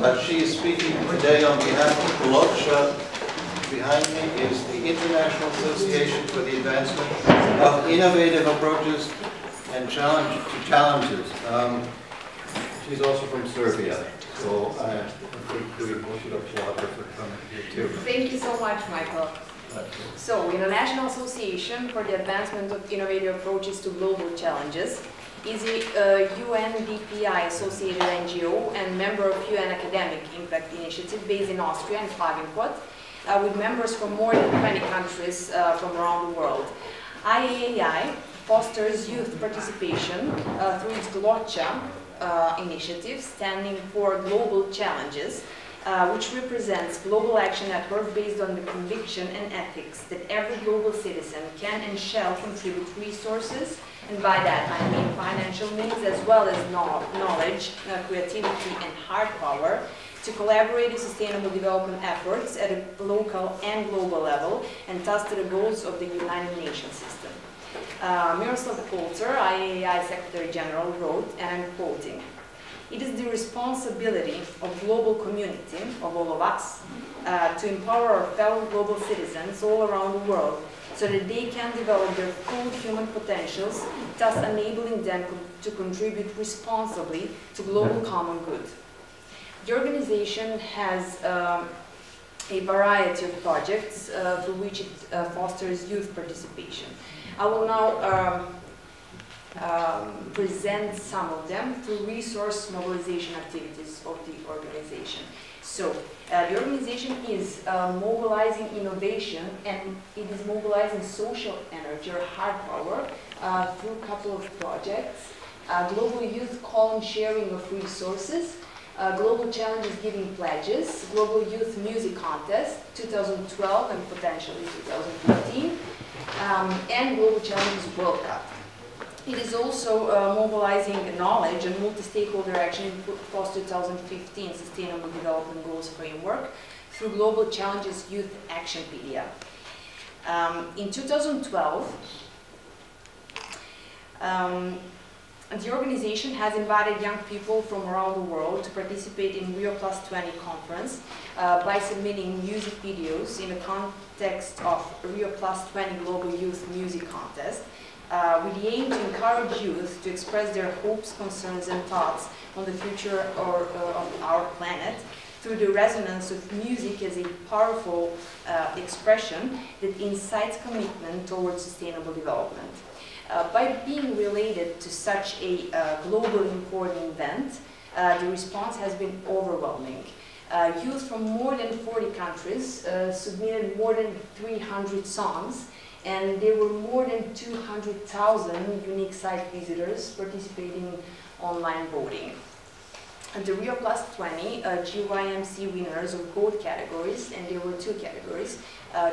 She is speaking today on behalf of GloCha. Behind me is the International Association for the Advancement of Innovative Approaches and Challenges. She's also from Serbia, so I think we should applaud her for coming here too. Thank you so much, Michael. So, International Association for the Advancement of Innovative Approaches to Global Challenges is a UNDPI associated NGO and member of UN Academic Impact Initiative based in Austria and Klagenfurt, with members from more than 20 countries from around the world. IAAI fosters youth participation through its GloCha initiative, standing for Global Challenges, which represents global action network based on the conviction and ethics that every global citizen can and shall contribute resources, and by that I mean financial means as well as knowledge, creativity and hard power, to collaborate in sustainable development efforts at a local and global level, and thus to the goals of the United Nations system. Miroslav Kolcer, IAAI Secretary General, wrote, and I'm quoting, "It is the responsibility of global community, of all of us, to empower our fellow global citizens all around the world so that they can develop their full human potentials, thus enabling them to contribute responsibly to global common good." The organization has a variety of projects through which it fosters youth participation. I will now present some of them through resource mobilization activities of the organization. So, the organization is mobilizing innovation, and it is mobilizing social energy or hard power through a couple of projects. Global Youth Call and Sharing of Resources, Global Challenges Giving Pledges, Global Youth Music Contest 2012 and potentially 2015, and Global Challenges World Cup. It is also mobilizing knowledge and multi-stakeholder action in post-2015 Sustainable Development Goals Framework through Global Challenges Youth Actionpedia. In 2012, the organization has invited young people from around the world to participate in Rio+20 conference by submitting music videos in the context of Rio+20 Global Youth Music Contest, with the aim to encourage youth to express their hopes, concerns and thoughts on the future of our planet through the resonance of music as a powerful expression that incites commitment towards sustainable development. By being related to such a globally important event, the response has been overwhelming. Youth from more than 40 countries submitted more than 300 songs, and there were more than 200,000 unique site visitors participating in online voting. And the Rio+20 GYMC winners of both categories, and there were two categories,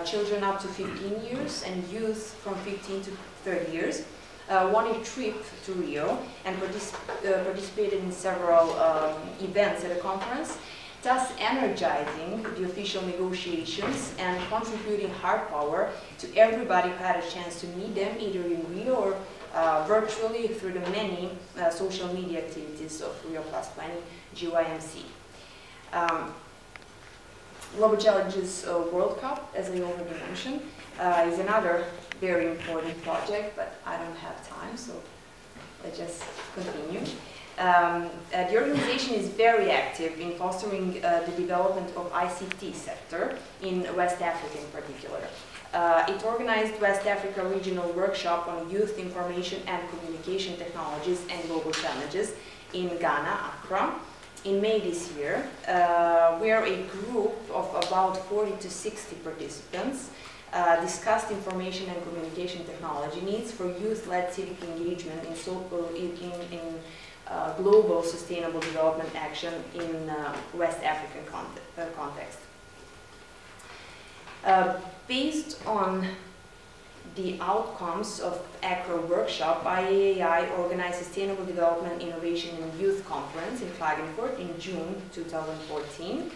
children up to 15 years and youth from 15 to 30 years, won a trip to Rio and participated in several events at the conference, thus energizing the official negotiations and contributing hard power to everybody who had a chance to meet them, either in Rio or virtually through the many social media activities of Rio+20 GYMC. Global Challenges World Cup, as I already mentioned, is another very important project, but I don't have time, so let's just continue. The organization is very active in fostering the development of ICT sector in West Africa in particular. It organized West Africa Regional Workshop on Youth Information and Communication Technologies and Global Challenges in Ghana, Accra, in May this year, where a group of about 40 to 60 participants discussed information and communication technology needs for youth-led civic engagement in global sustainable development action in West African context. Based on the outcomes of Accra workshop, IAAI organized Sustainable Development Innovation and Youth Conference in Klagenfurt in June 2014.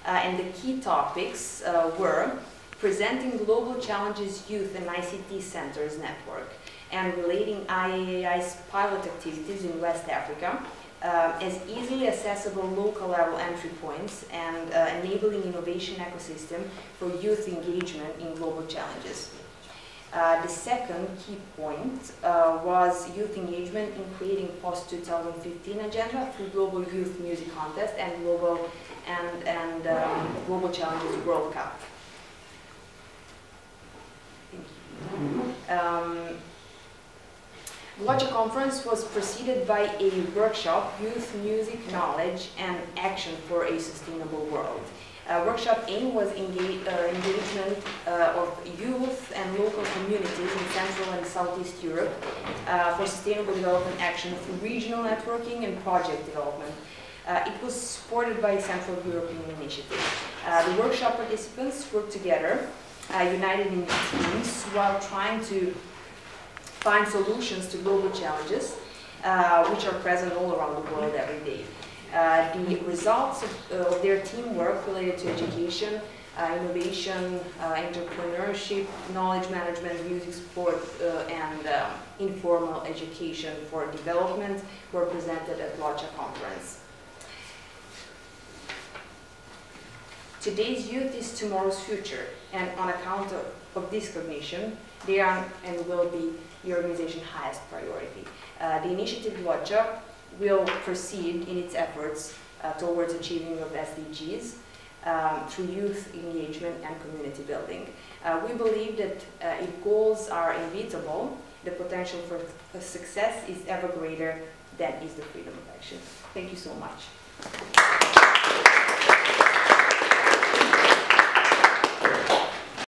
And the key topics were presenting Global Challenges Youth and ICT Centers Network and relating IAAI's pilot activities in West Africa as easily accessible local level entry points and enabling innovation ecosystem for youth engagement in global challenges. The second key point was youth engagement in creating post-2015 agenda through Global Youth Music Contest and Global Challenges World Cup. GloCha conference was preceded by a workshop, Youth Music Knowledge and Action for a Sustainable World. Workshop aim was engagement of youth and local communities in Central and Southeast Europe for sustainable development action through regional networking and project development. It was supported by Central European Initiative. The workshop participants worked together, united in teams, while trying to find solutions to global challenges, which are present all around the world every day. The results of their teamwork related to education, innovation, entrepreneurship, knowledge management, music support, and informal education for development were presented at GloCha conference. Today's youth is tomorrow's future, and on account of this cognition, they are and will be the organization's highest priority. The initiative GloCha will proceed in its efforts towards achieving of SDGs through youth engagement and community building. We believe that if goals are inevitable, the potential for success is ever greater than is the freedom of action. Thank you so much.